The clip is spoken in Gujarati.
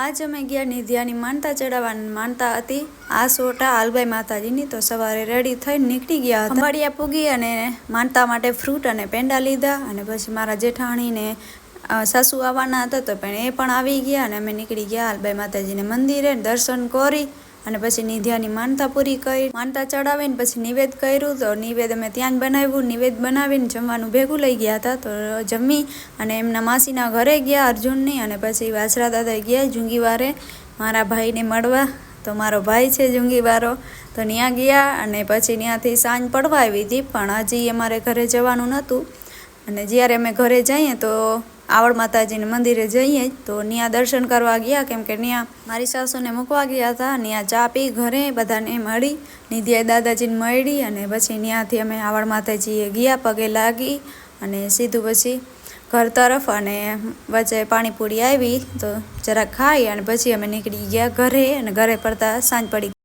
आज अमे गया निधियानी मानता चढ़ावવાની मानता હતી આ સોટા આલબાઈ માતાજીની। તો સવારે રેડી થઈને નીકળી ગયા હતા। અંબાડિયા પૂગી અને માનતા માટે ફ્રૂટ અને પેંડા લીધા અને પછી મારા જેઠાણીને સાસુ આવવાના હતા તો પણ એ પણ આવી ગયા અને અમે નીકળી ગયા આલબાઈ માતાજીને મંદિરે દર્શન કરી અને પછી નિધિયાની માનતા પૂરી કરી, માનતા ચડાવીને પછી નિવેદ કર્યું। તો નિવેદ અમે ત્યાં જ બનાવ્યું। નિવેદ બનાવીને જમવાનું ભેગું લઈ ગયા હતા। તો જમી અને એમના માસીના ઘરે ગયા અર્જુનની અને પછી વાસરા દાદા ગયા જુંગીવારે મારા ભાઈને મળવા। તો મારો ભાઈ છે જુંગીવારો, તો ત્યાં ગયા અને પછી ત્યાંથી સાંજ પડવા આવી હતી પણ હજી અમારે ઘરે જવાનું નહોતું। અને જ્યારે અમે ઘરે જઈએ તો આવડ માતાજીને મંદિરે જઈએ તો ત્યાં દર્શન કરવા ગયા, કેમ કે ત્યાં મારી સાસુને મૂકવા ગયા હતા। ત્યાં ચા પી ઘરે બધાને મળી, નિધિયા દાદાજીને મળી અને પછી ત્યાંથી અમે આવડ માતાજીએ ગયા, પગે લાગી અને સીધું પછી ઘર તરફ અને વચ્ચે પાણીપુરી આવી તો જરાક ખાઈ અને પછી અમે નીકળી ગયા ઘરે અને ઘરે પડતા સાંજ પડી।